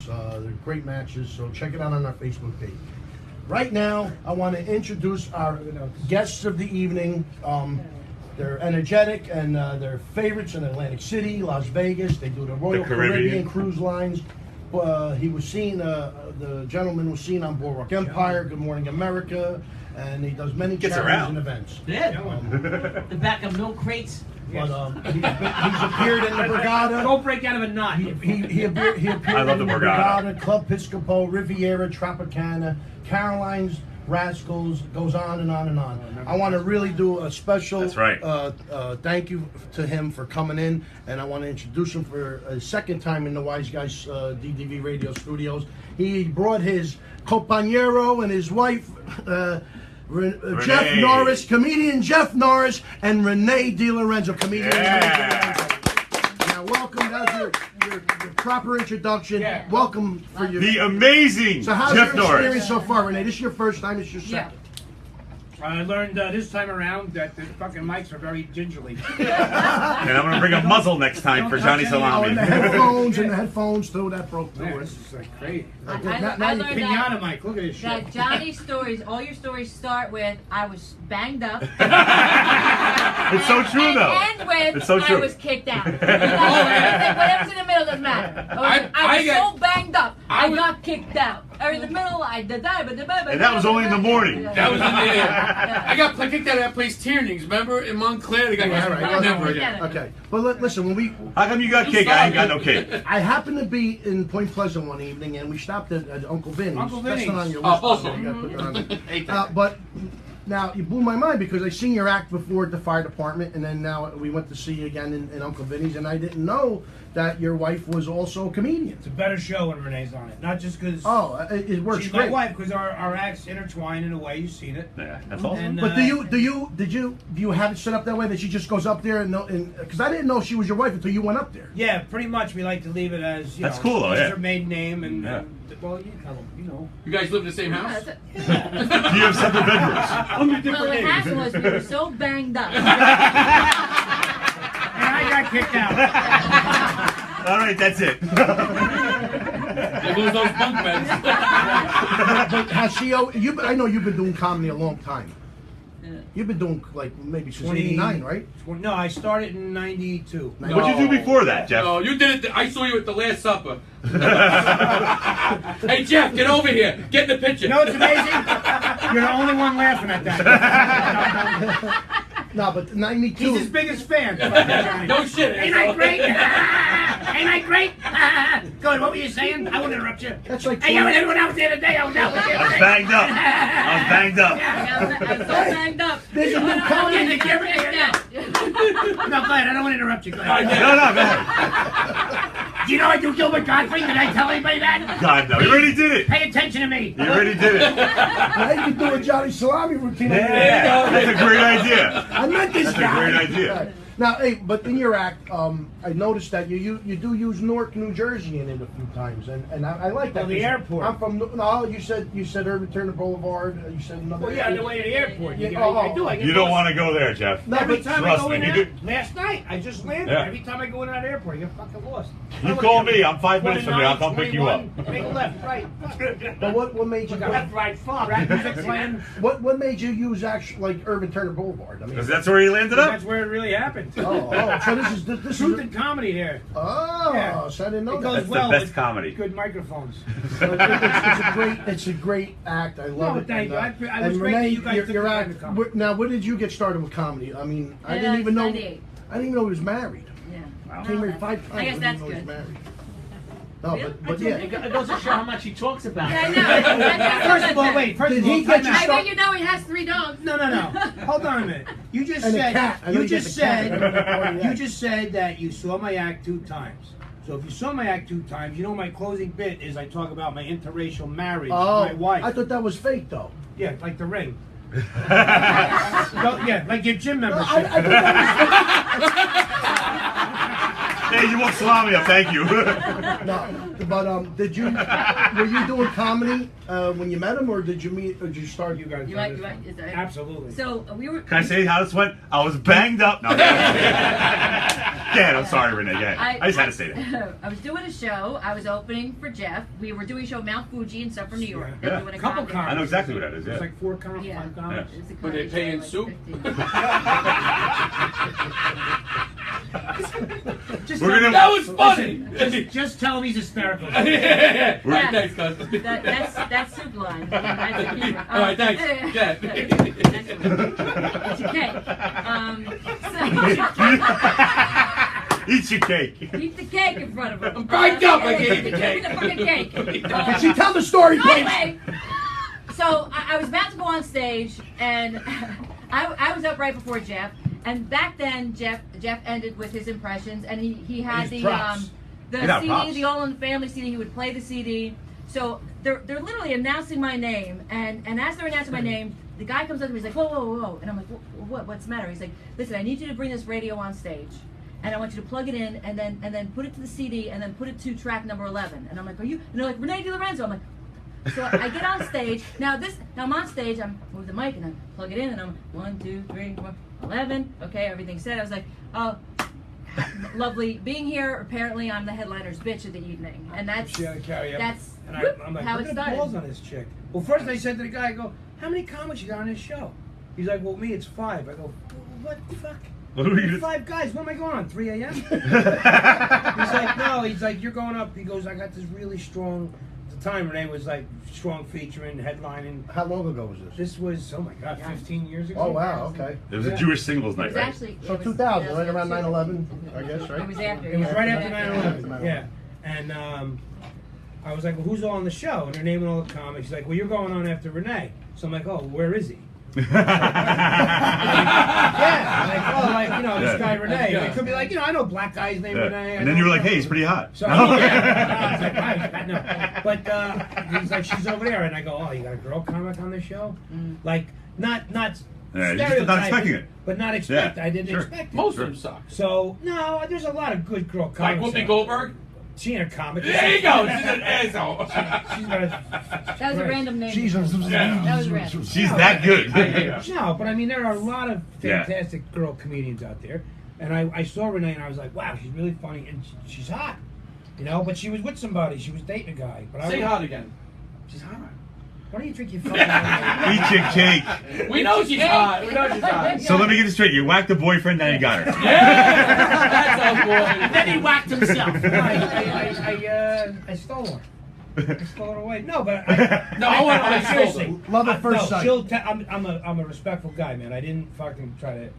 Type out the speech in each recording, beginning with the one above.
They're great matches, so check it out on our Facebook page. Right now, I want to introduce our guests of the evening. They're energetic and they're favorites in Atlantic City, Las Vegas. They do the Royal Caribbean cruise lines. He was seen, the gentleman was seen on Boardwalk Empire, Good Morning America, and he does many charities and events. Yeah. The back of milk crates. But he's appeared in the Borgata. Don't break out of a knot. He appeared in the Borgata, Club Piscopo, Riviera, Tropicana, Caroline's, Rascals, goes on and on and on. I want to really do a special thank you to him for coming in, and I want to introduce him for a second time in the Wiseguyz DDV radio studios. He brought his compañero and his wife, Jeff Norris, comedian Jeff Norris, and Rene DeLorenzo, comedian DeLorenzo. Now, welcome. That's your proper introduction. Yeah. Welcome for your... The amazing So how's Jeff your experience Norris so far, Rene? This is your first time, it's your second. I learned this time around that the fucking mics are very gingerly. And I'm going to bring a muzzle next time for Johnny Salami. Oh, and the headphones too, that broke through. This is like crazy. I learned Pinata mic, look at this shit. that Johnny's stories, all your stories start with, I was banged up. It's so true, though. And with, it's so true. I was kicked out. Whatever's in the middle doesn't matter. I was so banged up, I got kicked out. Or in the middle, I did that, but and that was only in the morning. That was in the I got kicked out of that place, Tierney's, remember? In Montclair, the guy never again. Okay, but listen, when we... How come you got kicked? I ain't got no kick. I happened to be in Point Pleasant one evening, and we stopped at Uncle Vinny's. Uncle Vinny's. That's not on your list. But now, you blew my mind because I seen your act before at the fire department, and then now we went to see you again in Uncle Vinny's, and I didn't know that your wife was also a comedian. It's a better show when Renee's on it. Not just because it works she's great. my wife, because our acts intertwine in a way. You've seen it. Yeah, that's awesome. And, but do you have it set up that way that she just goes up there and because I didn't know she was your wife until you went up there. Yeah, pretty much. We like to leave it as that's cool though. Her maiden name and well, you tell them, you know. You guys live in the same house? Do you have separate bedrooms? Under different what names. happened was we were so banged up. And I got kicked out. All right, that's it. There goes those bunk beds. But has she? I know you've been doing comedy a long time. You've been doing like maybe since '89, right? No, I started in '92. What'd you do before that, Jeff? No, you did it. I saw you at the Last Supper. Hey, Jeff, get over here. Get in the picture. You know what's amazing? You're the only one laughing at that. No, but '92. He's his biggest fan. No shit. Ain't I great? Ain't I great? Go ahead, what were you saying? I won't interrupt you. That's like. Hey, everyone out there today, I was out there. I was banged up. I was banged up. I was so banged up. There's a new comedy. No, go ahead, I don't want to interrupt you. Go ahead. No, go ahead. Do you know I do Gilbert Gottfried? Did I tell anybody that? God, no. You already did it. Pay attention to me. You already did it. Now you can do a Johnny Salami routine. Yeah, that's a great idea. I met this That's guy. a great idea. Now, hey, but in your act, I noticed that you do use Newark, New Jersey in it a few times, and I like that. Well, the airport. I'm from. No, you said Urban Turner Boulevard. You said another. Well, yeah, on the way to the airport. Yeah, I do. You don't want to go there, Jeff. No, Every but time I trust go me, in you there, do. last night I just landed. Yeah. Every time I go in that airport, I get fucking lost. You call me. I'm 5 minutes from here. I'll come pick you up. Make a left, right. But what made you go? Left, right, fuck. Rap music playing. What made you use actually like Urban Turner Boulevard? I mean, Because that's where he landed up. That's where it really happened. So this Truth is. and comedy here. Oh, Yeah. so I didn't know It that. goes That's well the best with comedy. good microphones. So it's a great act. I love it. Thank you. I and was great that Rene, you guys took your the time act. to come. Now, where did you get started with comedy? I mean, I didn't even know. 98. I didn't even know he was married. Yeah. Came here 5 times. I guess that's didn't know he was good. married. No, but yeah. It goes to show how much he talks about Yeah, it. I know. First of all, wait. First Did of all, he get time you out. I bet you know he has 3 dogs. No. Hold on a minute. You just And a said cat. I know you you just get the cat. I said don't know how he you acts. just said that you saw my act 2 times. So if you saw my act 2 times, you know my closing bit is I talk about my interracial marriage, my wife. I thought that was fake though. Yeah, like the ring. Yeah, like your gym membership. I thought that Hey, you want salami up? Thank you. was no, but were you doing comedy when you met him, or did you meet, or did you start? You guys. You like, is that, Absolutely. So we were. Can I say how this went? I was banged up. No. ahead. I'm sorry, Rene. Go ahead. I just had to say that. I was doing a show. I was opening for Jeff. We were doing a show at Mount Fuji and stuff from New York. Yeah. They're doing a Couple comedy. I know exactly what that is. Yeah. It's like 4 comics, Yeah. 5 comics. It's a But they comedy pay show, in like soup? 15. We're gonna. That was funny. Just tell him he's hysterical. Yeah. Yeah. Thanks, guys. That's soup line. That's the humor. All right, thanks. Yeah. It's a cake. Eat your cake. Keep the cake in front of him. I'm backed up. I can't eat the Give me cake. the fucking cake. Can she tell the story, So please? anyway, so I was about to go on stage, and I was up right before Jeff. And back then, Jeff ended with his impressions, and he had His the props. Yeah, CD, props. the All in the Family CD. He would play the CD. So they're literally announcing my name, and as they're announcing my name, the guy comes up to me. He's like, whoa, whoa, whoa, and I'm like, what's the matter? He's like, listen, I need you to bring this radio on stage. And I want you to plug it in, and then put it to the CD, and then put it to track number 11. And I'm like, are you? And they're like, Rene DeLorenzo. I'm like, so I get on stage. Now I'm on stage. I'm with the mic, and I plug it in, and I'm 1, 2, 3, 4, 11. Okay, everything's set. I was like, oh, lovely being here. Apparently, I'm the headliner's bitch of the evening, and that's She had to carry up. that's And I'm like, how look it at the balls started. on this chick. Well, first I said to the guy, I go, how many comics you got on this show? He's like, well, me, it's 5. I go, what the fuck? What are you? 5 guys. What am I going on? 3 a.m. He's like, no. He's like, you're going up. He goes, I got this really strong. At the time, Rene was like strong featuring, headlining. How long ago was this? This was, oh my God, Yeah. 15 years ago. Oh, wow, okay. It was a Yeah. Jewish singles It night, was right? actually So it was 2000, right around 2000. 9/11, I guess, right? It was after. It was yeah. right after Yeah. 9/11. Yeah. And I was like, well, who's all on the show? And they're naming all the comics. He's like, well, you're going on after Rene. So I'm like, oh, where is he? Yeah. Like, oh, like, you know, this Yeah. guy Rene. Yeah. It could be like, you know, I know black guys named Yeah. Rene. And then you were like, hey, he's pretty hot. So, yeah. I was like, "Right, no." But he's like, she's over there. And I go, oh, you got a girl comic on the show? Like, not Yeah, you're just not stereotyping, expecting it. but not expect. Yeah, I didn't sure. expect it. Most of them suck. So, no, there's a lot of good girl Like comics. Whoopi out Goldberg? there. She ain't a comic. There you go. She's an asshole. She's got a, That was a random name. Jesus. That was random. She's that good. No, but I mean, there are a lot of Yeah. fantastic girl comedians out there. And I saw Rene and I was like, wow, she's really funny. And she's hot. You know, but she was with somebody. She was dating a guy. But Say I hot again. She's hot. Why don't you drink your fucking Eat your cake. We know she's hot. We know she's hot. So let me get this straight. You whacked the boyfriend, now you got her. Yeah. That's how boy. Then he whacked himself. I stole her. I stole her away. No, but No, I want to seriously. Love at first sight. I'm a respectful guy, man. I didn't fucking try to,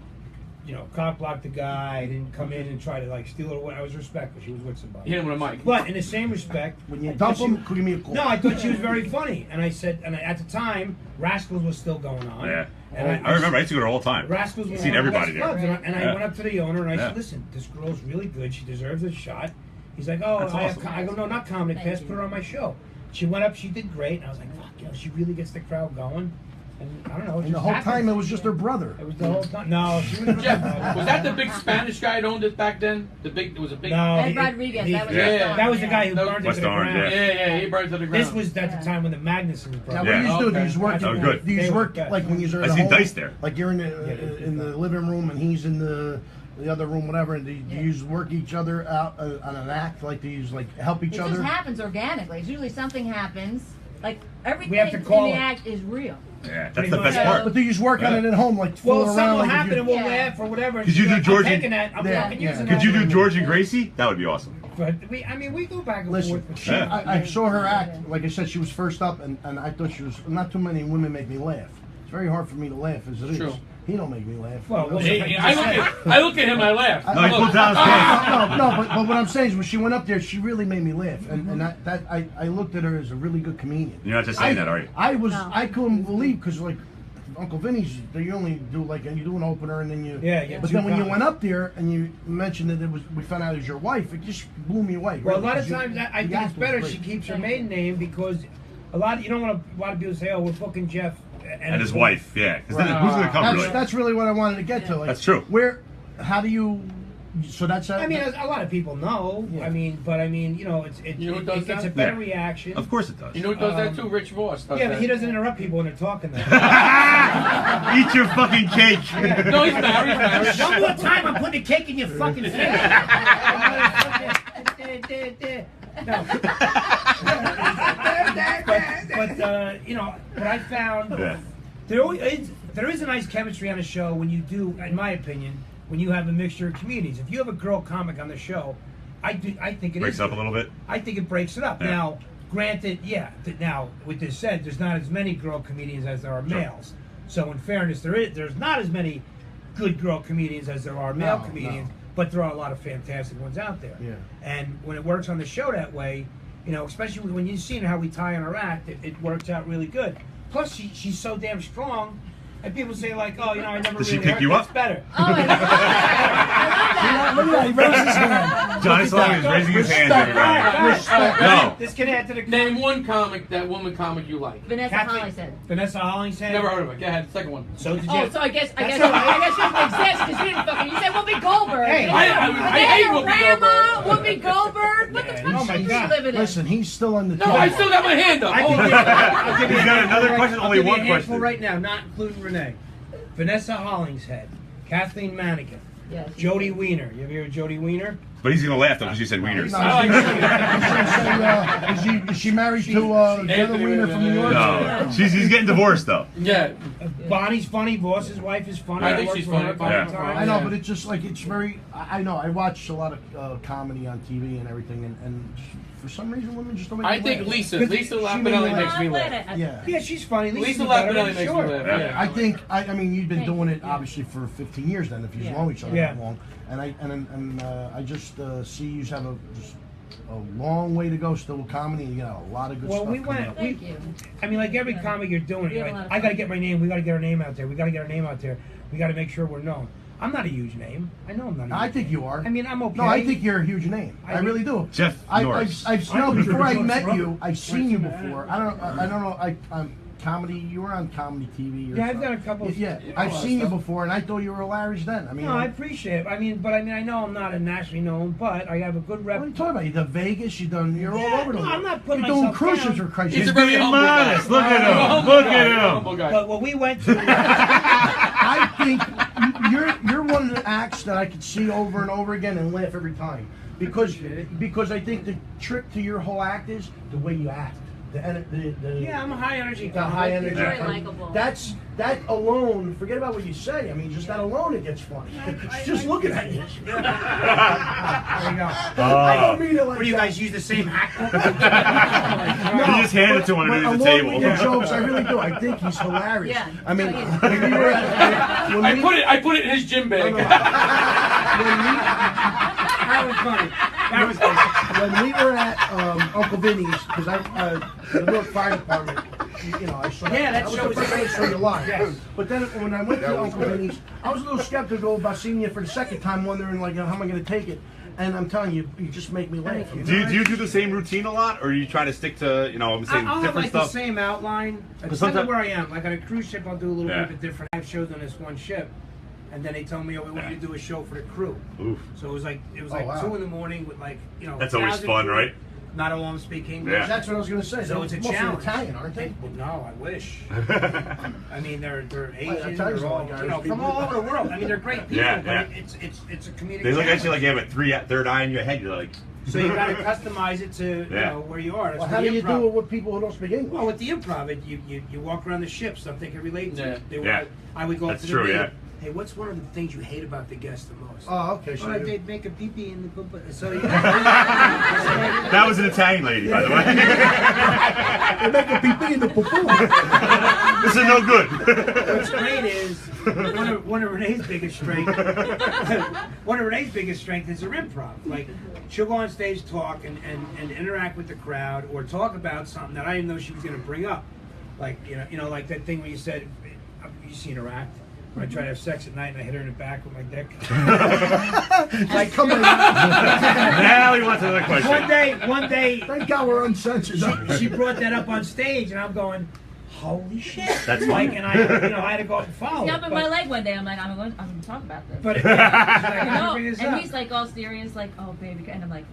you know, cock block the guy. I didn't come in and try to like steal her away. I was respectful. She was with somebody. Hit him with a mic. But in the same respect, When you I dump thought them, give me a call. no, I thought she was very funny, and I said, at the time, Rascals was still going on. Yeah. And I remember. I used to go there all the time. Rascals was Seen one of the everybody best there. clubs, and I Yeah. went up to the owner and I Yeah. said, "Listen, this girl's really good. She deserves a shot." He's like, "Oh, That's awesome. I go, no, not comedy Thank class. you. Put her on my show." She went up. She did great, and I was like, "Fuck, you know, she really gets the crowd going." And I don't know. It And the just whole happened. time it was just her brother. It was the whole time. No, she was. Jeff, was that the big Spanish guy that owned it back then? It was a big. No, Ed Rodriguez. That was Yeah. West Orange, that was the guy yeah. who That burned it West to the Orange, ground. yeah. Yeah, he burned to the ground. This was at the time when the Magnuson was Now, burned. what Yeah. do you do? Do Okay. you work? Oh, good. Do you They were work the best. like when you're I at seen home? Dice there. Like you're in the living room and he's in the other room, whatever. And do you work each other out on an act? Like do you like help each It other? just happens organically. It's usually something happens. Like everything We have to in call the it. act is real. Yeah, that's Pretty the best much. part. But do you just work on it at home, like Well, fool something around? will Like if happen you- and we'll Yeah. laugh or whatever. Could you do George I'm and- taking that. I'm Yeah, fucking using Could that. you do George and Gracie? That would be awesome. But I mean, we go back and Listen, forth. With Yeah. I saw her act. Like I said, she was first up, and I thought she was. Not too many women make me laugh. It's very hard for me to laugh as it is. True. He don't make me laugh. Well, You know? well, Hey, I look at him and I laugh. No, he pulled down his pants. No, but what I'm saying is when she went up there, she really made me laugh, and I looked at her as a really good comedian. You're not just saying that, are you? I couldn't believe because like Uncle Vinny's, they only do like you do an opener and then you. Yeah. But then when you went up there and you mentioned that we found out it was your wife, it just blew me away. Well, a really, lot of 'cause you- times I the think it's act was better great. she keeps her maiden name because a lot of people say, "Oh, we're fucking Jeff And his wife, yeah. Because then who's going to come That's really? that's really what I wanted to get to. Like, That's true. How do you So that's I mean, a lot of people know. Yeah. I mean, but I mean, you know, it You know who does gets a that? better Yeah. reaction. Of course it does. You know who does that too? Rich Voss does Yeah, that. but he doesn't interrupt people when they're talking. Though. Eat your fucking cake. No, he's married. One more time, I'm putting a cake in your fucking face. No. but you know, what I found, Yeah. there is a nice chemistry on a show when you do, in my opinion, when you have a mixture of comedians. If you have a girl comic on the show, I think it Breaks is up a good. little bit. I think it breaks it up. Yeah. Now, granted, now with this said, there's not as many girl comedians as there are Sure. males. So in fairness, there's not as many good girl comedians as there are male No, comedians, no. but there are a lot of fantastic ones out there. Yeah. And when it works on the show that way, you know, especially when you've seen how we tie in our act, it works out really good. Plus, she's so damn strong. And people say like, oh, you know, I never Does really she pick heard you that's up? better. Oh, I love that. Look at that, he raised his hand. Johnny Salami is raising his hand. Everybody. Respect. No. This can add to the Name one comic, that woman comic you like. Vanessa Kathleen- Hollingshead. Vanessa Hollingshead. Never heard of it. Go ahead, second one. So did you? Oh, so I guess That's she all right. doesn't exist because you didn't fucking. You said Whoopi Goldberg. Hey, I hate Whoopi Rama, Goldberg. Whoopi Goldberg. What the Yeah, fuck oh my shit God. you living in? Listen, he's still on the No, I still got my hand up. I Hold can on. give, I'll give you He's got a another handful question, I'll only give you one a handful question. right now, not including Rene. Vanessa Hollingshead, Kathleen Manigan, Yes. Jody Weiner. You ever hear of Jody Weiner? But he's gonna laugh though because you said wieners. No, I like is she married to Jenna Anthony Weiner from New York? No, he's getting divorced though. Yeah. Bonnie's funny. Boss's wife is funny. I think worked she's for her funny. a couple Yeah. times. I know, but it's just like, it's very, I know, I watch a lot of comedy on TV and everything, and for some reason women just don't make I me think laugh. Lisa She Lapinelli made me makes me laugh. Yeah. Yeah, she's funny. Lisa better, Lapinelli makes me sure. laugh. Yeah. Yeah. I think, I mean, you've been Thank doing you. it obviously for 15 years then, if you've Yeah. known each other Yeah. that long, and I just see you have just a long way to go still with comedy, and you got a lot of good Well, stuff we coming went. up. Thank you. I mean, like every comic you're doing, We have you're a lot like, of I got to fun. get my name. We got to get our name out there. We got to get our name out there. We got to make sure we're known. I'm not a huge name. I know I'm not. I think you are. I mean, I'm okay. No, I think you're a huge name. I really do. Jeff Norris. I've no, before I met you, I've seen you before. I don't know. I'm comedy. You were on comedy TV. Or Yeah, I've something. done a couple of- Yeah, I've seen you before, and I thought you were hilarious then. I mean, No, I appreciate it. I mean, I know I'm not a nationally known, but I have a good rep. what are you talking about? You done Vegas. You done. You're Yeah, all over the no, world. I'm not putting You're doing myself cruises down. for Christ's He's sake. a very humble guy. modest. Look at He's a him. humble Look guy. at He's a him. humble guy. But what we went to, I think you're one of the acts that I could see over and over again and laugh every time because I think the trick to your whole act is the way you act. yeah, I'm a high energy. The high energy. Very comic. likable. That alone. Forget about what you say. I mean, just that alone, it gets funny. It's just looking at you. There you go. I don't mean it like What do you that. guys use the same hack? He just handed it to one But underneath the along table. with your jokes, I really do. I think he's hilarious. Yeah. I mean, So he is. when we were at, when we, I put it in his gym bag. That was funny. That was funny. when we were at Uncle Vinny's, because the Newark Fire Department, you know, I saw Yeah, that was show the was first time I saw you live. Yes. But then when I went to Uncle Vinny's, I was a little skeptical about seeing you for the second time, wondering like, how am I going to take it? And I'm telling you, you just make me laugh. You know? Do you do the same routine a lot, or are you trying to stick to I'm saying I'll have different like stuff? the same outline. It depends sometimes- on where I am. Like on a cruise ship, I'll do a little Yeah. bit different. I have shows on this one ship, and then they told me, "Oh, we want you to do a show for the crew." Oof. So it was like wow. 2 in the morning with like That's always 1,000 fun, crew. right? Not all of them speak English. Yeah. That's what I was going to say. So it's a Mostly challenge. Italian, aren't they? Well, no, I wish. I mean, they're Asian. tell you They're all something, guys. from all over the world. I mean, they're great people, Yeah, but yeah. it's a community. They look at you challenge. like you have a third eye in your head. You're like, So you got to customize it to Yeah. where you are. That's Well, where how the do you improv- do it with people who don't speak English? Well, with the improv, you walk around the ship, stuff they can relate to. Yeah. Yeah. I would go up That's to the true, meeting, yeah. Hey, what's one of the things you hate about the guest the most? Oh, okay. So you- They'd make a pee-pee in the poop. So that was an Italian lady, by the way. they make a pee-pee in the poo-poo. This is no good. What's great is one of Renee's biggest strengths. One of Renee's biggest strengths is her improv. Like she'll go on stage, talk, and interact with the crowd, or talk about something that I didn't know she was going to bring up. Like you know, like that thing where you said, "You seen her act?" Where I try to have sex at night and I hit her in the back with my dick. Like, come on. Now we want to another question. One day, Thank God we're uncensored. she brought that up on stage, and I'm going, holy shit. That's like, fine. and I had to go up and follow. He it, opened my leg one day. I'm like, I'm going to talk about this. But yeah, she's like, You "I'm gonna know, bring this and up." he's like all serious, like, oh baby, and I'm like,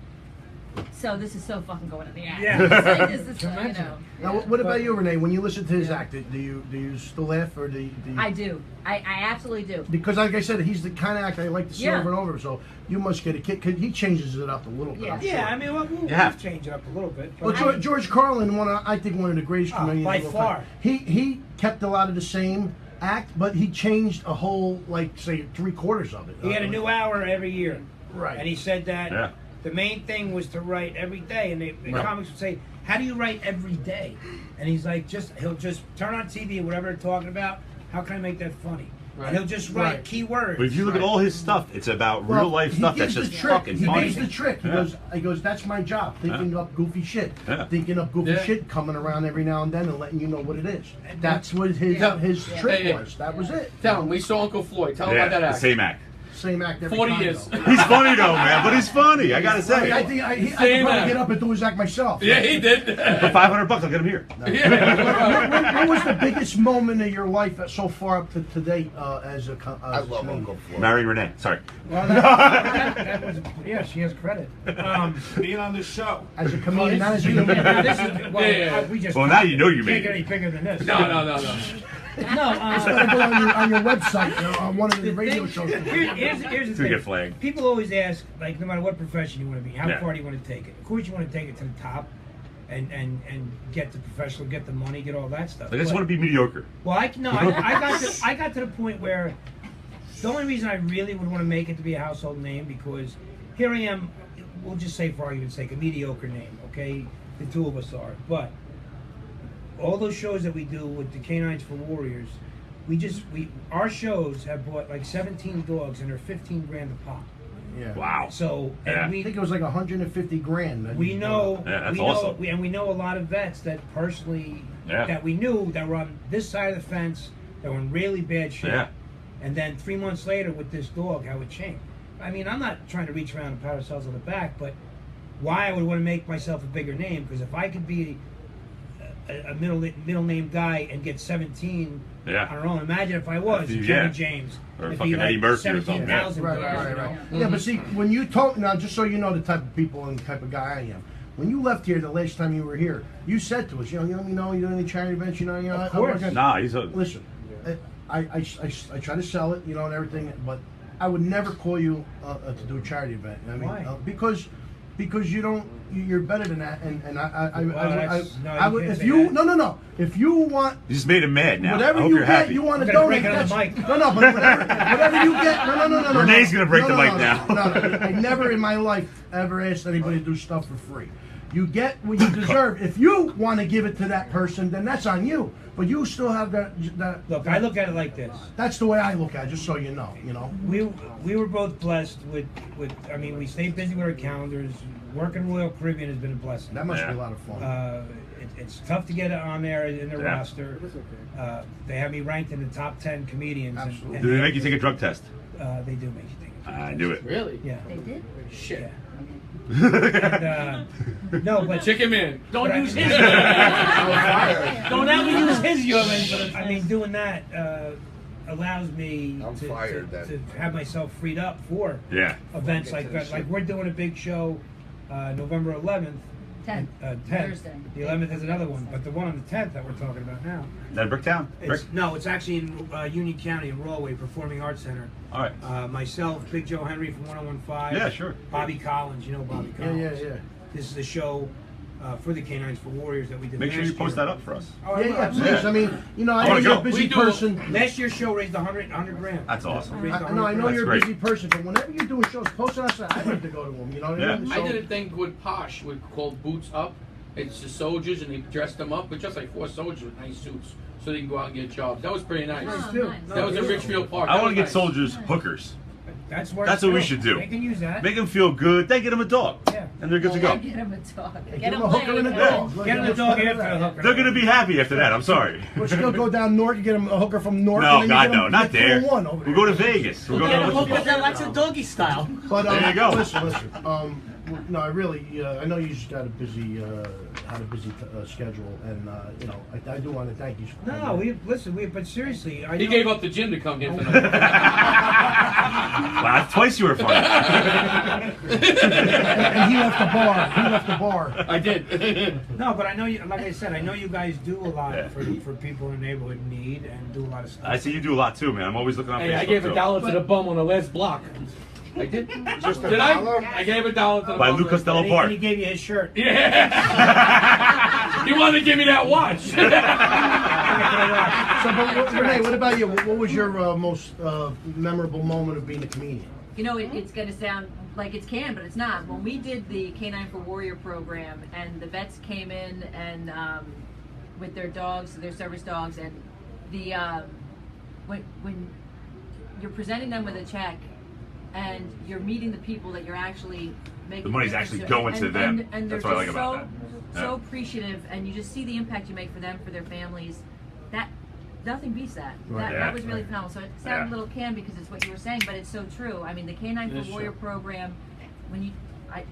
so this is so fucking going in the ass. Yeah. It's like, this is, Imagine. Now, what about you, Renee? When you listen to his act, do you still laugh or do you? I do. I absolutely do. Because, like I said, he's the kind of actor I like to see Yeah. over and over. So you must get a kick. 'Cause he changes it up a little bit. Yeah. I'm Yeah, sure. I mean, we'll Yeah. change it up a little bit. Well, but- George Carlin, I think one of the greatest Oh, comedians by of all far. time. He kept a lot of the same act, but he changed a whole, like, say, 3/4 of it. He had a new hour every year. Right. And he said that Yeah. the main thing was to write every day. And the Right. comics would say, how do you write every day? And he's like, he'll just turn on TV and whatever they're talking about, how can I make that funny? Right. And he'll just write Right. key words. But if you look at all his stuff, it's about Well, real life he stuff that's gives just the trick. fucking He funny. gives the trick. He Yeah. goes, that's my job, thinking up goofy shit. Yeah. Thinking up goofy Yeah. shit, coming around every now and then and letting you know what it is. And That's what his Yeah. trick Yeah. was. That was it. Tell him, we saw Uncle Floyd. Tell him Yeah, about that the act. same act. Same act every 40 time, years. though. He's funny though, man, but he's funny. I gotta I mean, I say. think I could Same probably act. get up and do his act myself. Yeah, he did. For $500, I'll get him here. Yeah. What was the biggest moment of your life so far up to date as a I love Uncle Floyd. Marrying Rene. Sorry. Well, that was, yeah, she has credit. Being on this show. As a comedian, not as a Yeah, comedian. this is, well, Yeah. we just Well, now you know you can't made get any it. bigger than this. No. No, Go on your website, on one of the radio shows. Here's the To thing. get flagged. People always ask, like, no matter what profession you want to be, how Yeah. far do you want to take it? Of course, you want to take it to the top, and get the professional, get the money, get all that stuff. I just But- want to be mediocre. Well, I got to the point where the only reason I really would want to make it to be a household name, because here I am, we'll just say for argument's sake, a mediocre name, okay? The two of us are, but all those shows that we do with the Canines for Warriors, our shows have bought like 17 dogs and they're 15 grand a pop. Yeah. Wow. So Yeah. and I think it was like 150 grand. that we he know, Yeah, that's we awesome. know, and we know a lot of vets that personally, Yeah. that we knew that were on this side of the fence, that were in really bad shape. Yeah. And then 3 months later with this dog, how it changed. I mean, I'm not trying to reach around and pat ourselves on the back, but why I would want to make myself a bigger name, because if I could be a middle name guy and get 17 Yeah. on our own, imagine if I was Yeah. Kevin James. Or It'd fucking be like Eddie Murphy or something, 17,000 Right. dollars. Yeah, but see, when you talk now, just so you know the type of people and the type of guy I am. When you left here the last time you were here, you said to us, you let me know you do any charity events, Of course. Nah, he's a. Listen, I try to sell it, and everything, but I would never call you to do a charity event. I mean, Why? because you don't, you're better than that, and I you would can't if say you that. no, if you want. You just made him mad now. I Whatever hope you you're get, happy. you want to I'm gonna donate. break it on the That's, mic. no, but whatever you get, no. Renee's gonna break the mic no. now. I never in my life ever asked anybody to do stuff for free. You get what you deserve. If you want to give it to that person, then that's on you. But you still have that. Look, I look at it like this. That's the way I look at it. Just so you know. We were both blessed with I mean, we stayed busy with our calendars. Working Royal Caribbean has been a blessing. That must be Yeah. a lot of fun. It's tough to get it on there in the Yeah. roster. They have me ranked in the top 10 comedians. Absolutely. Do they make you take a drug test? They do make you take it. I knew it. Really? Yeah. They did? Shit. Yeah. And, no, but Check him in. Don't use his. fired. Don't ever use his urine. I mean, doing that allows me I'm fired then. to have myself freed up for Yeah. events Get like to that. the Like shit. we're doing a big show November 11th. 10th. 10th. Thursday. The 11th is another one, but the one on the 10th that we're talking about now. That Bricktown? Brick? It's actually in Union County in Rawway Performing Arts Center. All right. Myself, Big Joe Henry from 1015. Yeah, sure. Bobby Collins, you know Bobby Collins. Yeah. This is the show for the Canines for Warriors that we did. Make sure you last post year. that up for us. Oh, I will, Yeah, absolutely. please. I mean, I I know wanna you're a go. busy We do- person. Last year's show raised 100 grand. That's awesome. Raised I know 100 you're a That's busy person, but whenever you're doing shows, post it outside. I'd like to go to them. You know what I mean? Yeah. I did a thing with Posh, called Boots Up. It's the soldiers, and they dressed them up, but just like 4 soldiers with nice suits, so they can go out and get jobs. That was pretty nice. Oh, too. nice. That was in Richfield Park. I That want to was get nice. soldiers hookers. That's where That's it's what we going. should do. They can use that. Make them feel good. Then get them a dog. Yeah. And they're good to go. Get him a dog. Get Get him him a hooker and a Yeah. dog. Get them the dog after the hooker. They're going to be happy after that. I'm sorry. We're just gonna go down North and get him a hooker from North. No, and then God, you get no. him, Not get there. 4-1 over We'll go to Vegas. We'll go Get a to hooker that likes a doggy style. But There you go. Listen. No, I really, I know you just got a busy, had a busy schedule, and you know, I do want to thank you. No, but seriously, He gave up the gym to come here tonight. Wow, twice you were funny. And he left the bar. He left the bar. I did. No, but I know you. Like I said, I know you guys do a lot for people in the neighborhood in need, and do a lot of stuff. I see you do a lot too, man. I'm always looking on Hey, Facebook. I gave too. $1 to the bum on the last block. I did. Just a Did dollar? I gave $1 to the By bum. Lou Costello And he Park. gave you his shirt. Yeah. He wanted to give me that watch. So, but Renee, what about you? What was your most memorable moment of being a comedian? You know, it's going to sound like it's canned, but it's not. When we did the Canine for Warrior program, and the vets came in and with their dogs, their service dogs, and the when you're presenting them with a check, and you're meeting the people that you're actually making. The money's actually going to them. And That's they're what I like just about that. so Yeah. appreciative, and you just see the impact you make for them, for their families. That nothing beats that. Right. That Yeah. was really phenomenal. So it sounded Yeah. a little canned because it's what you were saying, but it's so true. I mean, the Canine It for is Warrior true. program, when you,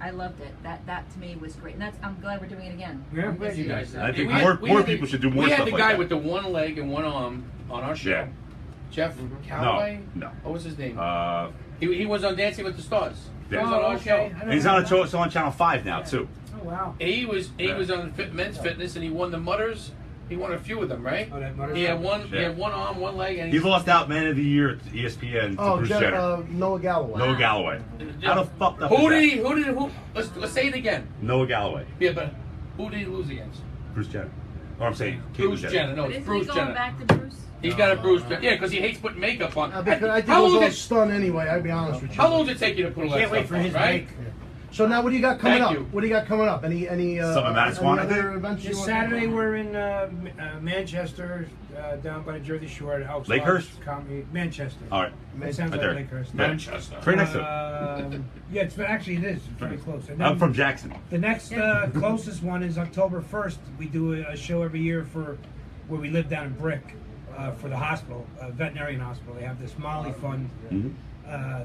I loved it. That to me was great, and I'm glad we're doing it again. Yeah, I'm glad you guys did. I think We had- more we had people the- should do more We stuff had the like guy that. with the one leg and one arm on our show. Yeah. Jeff Calloway? No. What was his name? Uh, He was on Dancing with the Stars. He Yeah. was on our okay. show. and he's on a show, so on Channel 5 now too. Oh wow. He was on Men's Fitness, and he won the Mutters. He won a few of them, right? Oh, that Mutters. He had one. He Yeah. had one arm, one leg, and He lost out Man of the Year at ESPN to Oh, Bruce Jenner. Noah Galloway. Noah Galloway. How the fuck up Who is did that? he? Who? Let's say it again. Noah Galloway. Yeah, but who did he lose against? Bruce Jenner. Or I'm saying Bruce Jenner. No, But it's isn't Bruce he going Jenner. back to Bruce? He's got a Bruce Jenner. Yeah, because he hates putting makeup on. Because I think How it was long all did stun anyway, I'll be honest with you. How long does it take you to put all that Can't wait stuff for on, his right? break. So now what do you got coming Thank up? you. What do you got coming up? Any Some of Manasquan, I other think? events you This want- Saturday we're in Manchester, down by the Jersey Shore at Elks Lakehurst? Lodge Comedy. Manchester. All right. That sounds Right like there. Lakehurst. Yeah. Manchester. Very next to it. Yeah, it's actually it is. It's very close. And I'm then from Jackson. the next closest one is October 1st. We do a show every year for where we live down in Brick for the hospital, veterinarian hospital. They have this Molly Fund.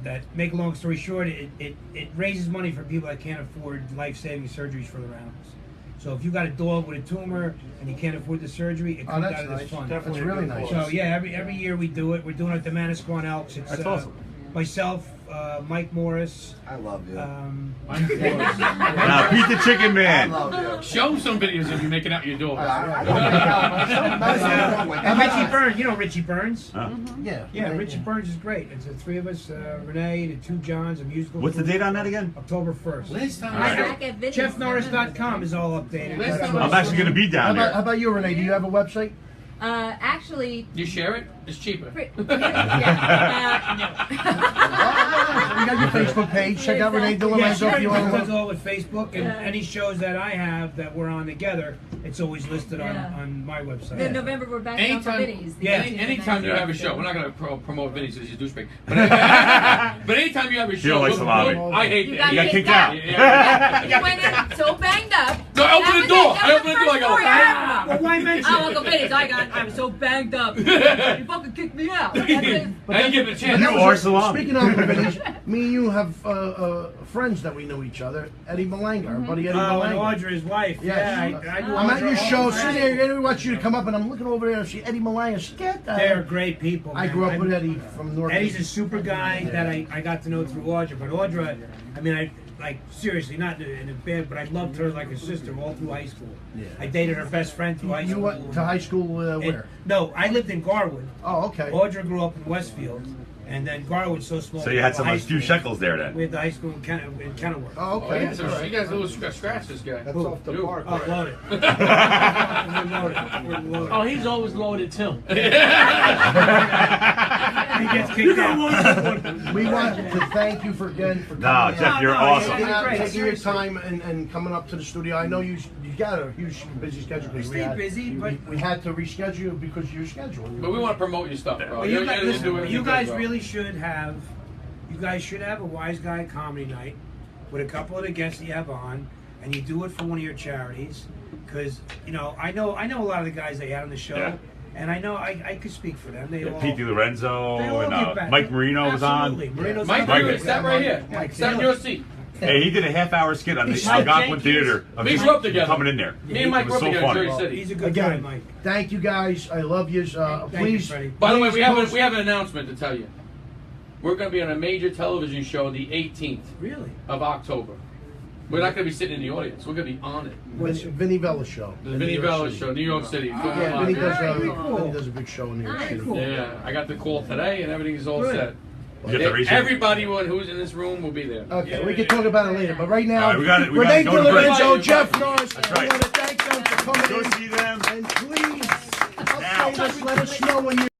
That, make a long story short, it raises money for people that can't afford life-saving surgeries for their animals. So if you got a dog with a tumor and you can't afford the surgery, it comes that's out of this nice. fund. That's really nice. So yeah, every year we do it. We're doing it at the Manasquan Elks. It's That's awesome. myself, Mike Morris. I love you. Now, Pete the Chicken I Man. love you. Show him some videos of you making out your dog. And Richie Burns, you know Richie Burns? Yeah. Yeah, Richie Burns is great. It's the three of us, Rene, the two Johns, a musical. What's the group. date on that again? October 1st. Last time All right. Back at Vinny's. JeffNorris.com is all updated. Last That's time I'm actually going to be How down about, how there. about you, Renee? Do you have a website? Actually, you share it, it's cheaper. You got your Facebook page. Check out Renee Yeah, DeLorenzo if she you want does to. all with Facebook, and any shows that I have that we're on together, it's always listed Yeah. on my website. Then November we're back on for Anytime, Vinny's. anytime you have a show, we're not going to promote Vinny's because he's a douchebag. But, but anytime you have a show, don't like look salami. good. I hate You that. You got kicked out. Yeah. You went in so banged up. No, I opened the door. I opened the door. I go, Well, why mention Oh, it? Uncle Vinny's, I was so banged up. You fucking kicked me out. That's it. I didn't give it a chance. You are salami. Speaking of Vinny's, me and you have friends that we know each other. Eddie Malanga, our buddy Eddie And Malanga. Audra's wife. Yes. Yeah, I do I'm at Audra your all show, the sitting time. there, and we want you to come up, and I'm looking over there and see Eddie Malanga. Get that. They're great people. I man. grew up with Eddie from North. Eddie's a super guy that I got to know through Audra. But Audra, I mean, I like seriously, not in a bad, but I loved her like a sister all through high school. Yeah. I dated her best friend through high You school. went to high school And- where? No, I lived in Garwood. Oh, okay. Audra grew up in Westfield, and then Garwood's so small. So you had we some high a few school. shekels there then. We had the high school in Kenilworth. Oh, Oh, okay. yeah, so you guys a little scratch this guy. That's off the You. park. Oh, loaded. We're loaded. We're loaded. Oh, he's always loaded too. He gets kicked out. We want to thank you for again for No, coming Jeff, out. you're awesome. Taking out- Great, taking your seriously. time and coming up to the studio. I know you got a huge busy schedule. We stay busy, but- we had to reschedule you because of your schedule. But we want to promote your stuff, bro. Well, you guys, do listen, everything you guys good, bro. really should have. You guys should have a Wise Guy comedy night with a couple of the guests that you have on, and you do it for one of your charities. Because you know, I know a lot of the guys that you had on the show, Yeah. and I know I could speak for them. They all. Pete DeLorenzo they all and get back. Mike Marino was on. Absolutely. Marino's Mike, on. you step right here. Mike, Step in your seat. Hey, he did a half-hour skit on the He's Algonquin like Theater of We him grew up together. coming in there. Me and Mike It grew was up so together in funny. Jersey City. He's a good guy, Again, Mike. thank you guys. I love you. Thank you, Please. Freddie. By the way, please we have post- an announcement to tell you. We're going to be on a major television show the 18th Really? of October. We're not going to be sitting in the audience. We're going to be on it. When Vinny Vella show. The in Vinny New York Bella City. show, New York City. Yeah, Vinny does, Very cool. Vinny does a big show in New York Very City. cool. Yeah, I got the call today, and everything's all Good. set. You get the reason? Everybody who's in this room will be there. Okay, we can talk about it later, but right now, All right, we gotta Rene go to break. DeLorenzo, Jeff Norris, That's I right. want to thank them for coming Go in. see them. And please, Now. update us, let us know when you